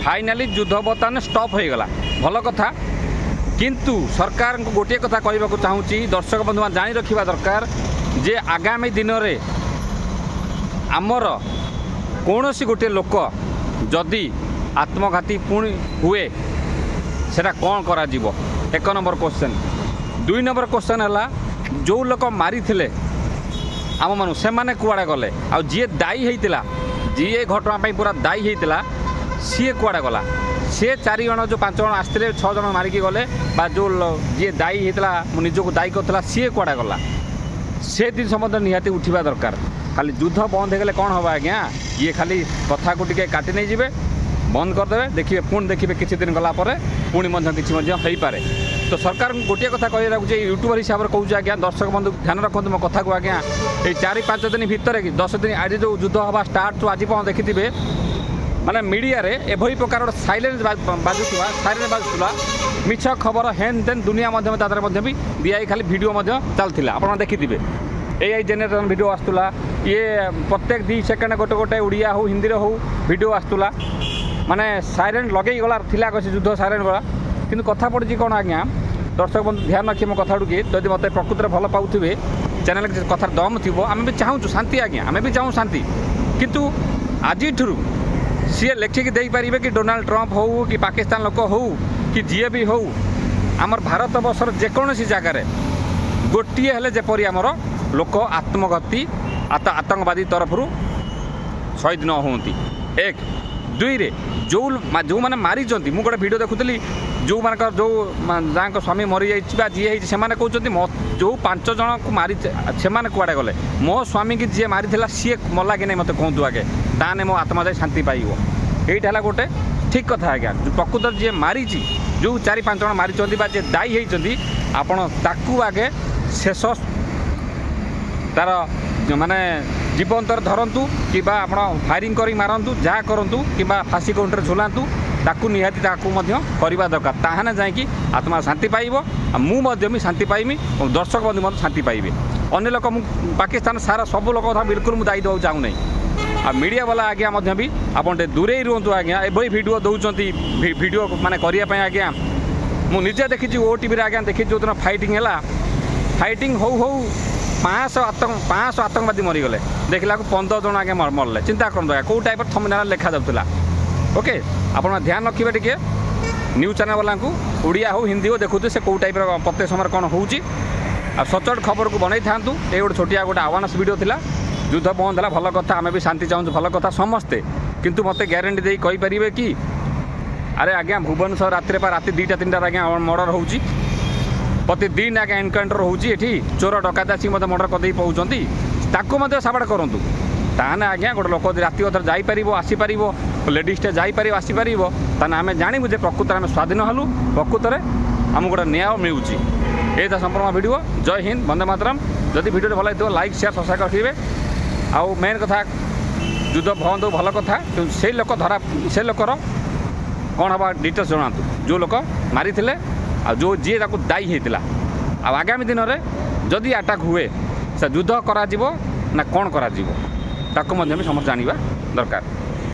Finally युद्ध बर्तमान stop हो गला भल कथा किंतु सरकार को गोटे कथा कहवाक चाहूँगी दर्शक बंधु मान जानी रखा दरकार जे आगामी दिन में आमर कौन सी गोटे लोक जदि आत्मघाती पुणी हुए सेटा कौन करा जीवो एक नंबर क्वेश्चन 2 नंबर क्वेश्चन है जो लोक मारी थे आम मानु से माने कुआड़े गले आ जी दायी होता जी घटना पूरा दायी होता सी कुआड़े गला सी 4 जन जो 5 जन आसते 6 जन मारिकी गले जो जी दायी होता निजक दायी करता सी कुआड़े गला से दिन सम्बन्ध निहाती उठा दरकार खाली युद्ध बंद हो गले कौन हम आज्ञा ये खाली कथा को टिके काटी नहीं जीवे बंद करदे देखिए पुणी देखिए किसी दिन गला पुणी किसी हो पारे तो सरकार गोटे कथा कहला यूट्यूबर हिसाब से कहूँ आज्ञा दर्शक बंधु ध्यान रखते मो कथा को आज्ञा ये 4-5 दिन भितर कि 10 दिन आज जो युद्ध हवा स्टार्ट तो आज देखिथे माने मीडिया रे एभली प्रकार साइलेंस बाजुला मिछ खबर हेन देन दुनिया मध्य भी दिखाई खाली वीडियो चलता आप देखिथे AI जेनेरेशन वीडियो आसला ये प्रत्येक 2 सेकेंड गोटे गोटे उड़िया हो हिंदी हो वीडियो आसला माने साइलेंट लगे गला थिला कसी युद्ध साइलेंट गला किंतु कथा पड़ी कौन आज्ञा दर्शक बंधु ध्यान रखिए मो कथा कि जब मत प्रकृति भल पाऊे चैनल कथार दम थी आम भी चाहूँ शांति आज्ञा आम भी चाहूँ शांति किंतु आज सी लेखिकी दे पारे कि डोनाल्ड ट्रंप हो कि पाकिस्तान लोक हो कि जी भी हो आमर भारत वर्षर जेकोसी जगार गोटे हेले जेपरी आमर लोक आत्मघाती आतंकवादी तरफ शहीद न होती 1 2 रे जो मैंने मारी मुझे गोटे वीडियो देखुली जो मान जो जहाँ स्वामी मरी जा जी से कहते जो 5 जन को मारी से कुआड़े गले मो स्वामी की जी मारी सी मला कि नहीं मत कहतु आगे ताने मो आत्मा जाए शांति पाइब यहीटा है गोटे ठीक कथा आज्ञा प्रकृत जी मारी जो 4-5 जन मारी जी दायी होती आपण ताकू आगे शेष तार माने जीवंतर धरतु कि आप फायरिंग कर मारतु जहाँ करूँ कि फाँसी काउंटर झुलांतु ताकू निहाती करवा दरकार ताहने जाकि आत्मा शांति पाइब मुझे भी शांति पाइबी और दर्शक बंधु शांति पाइबे अन्य लोक पाकिस्तान सारा सब लोक कथा बिल्कुल मुझे दायी देवाक चाहूना आ मीडिया वाला आज्ञा भी आप दूरे रुहतु आज्ञा एभली वीडियो दौरान वीडियो माने करने आज्ञा मुझे देखी ओटीवी आज्ञा देखी जो दिन फाइटिंग है फाइटिंग हो 500 आतंकवादी मरीगले देखला 15 जन आगे मरले चिंता कर कौ टाइप थंबनेल लिखा जाऊला ओके आप ध्यान रखिए टे न्यूज चैनल वाला को उड़िया हो हिंदी हो देखुते से कौ टाइप प्रत्येक समय कौन हो सचोट खबर को बनई था ये गोटे छोटिया गोटे आवानास वीडियो थिला युद्ध बंद है भल कथा आम भी शांति चाहूँ भल कथा समस्ते किंतु मत ग्यारंटी दे कहींपर कि अरे आज्ञा भुवनेश्वर राति 2-3 आज्ञा मर्डर होची प्रतिदिन आगे एनकाउंटर होची चोर डकायत आसिक मत मर्डर करदे पहुँचती ताकू साबाड़ करूँ ताने आज्ञा गोटे लोक राति अधर जापर आसीपर लेडीजटे जापर आसीपर ताने आम जानू जे प्रकृत आम स्वाधीन हलु प्रकृत में आम गोटे न्याय मिलूँ ये संपूर्ण वीडियो जय हिंद वंदे मातरम जदि वीडियो भल लगे लाइक शेयर सब्सक्राइब रखिए आउ मेन कथा युद्ध बंद हो भल कथा से लोक धरा से लोकर कौन हवा डिटेल्स जनातु जो लोक मारी आ जो जी दायी होता आगामी दिन में जदि अटैक हुए से युद्ध करा ना कौन करा समस्त जानवा दरकार।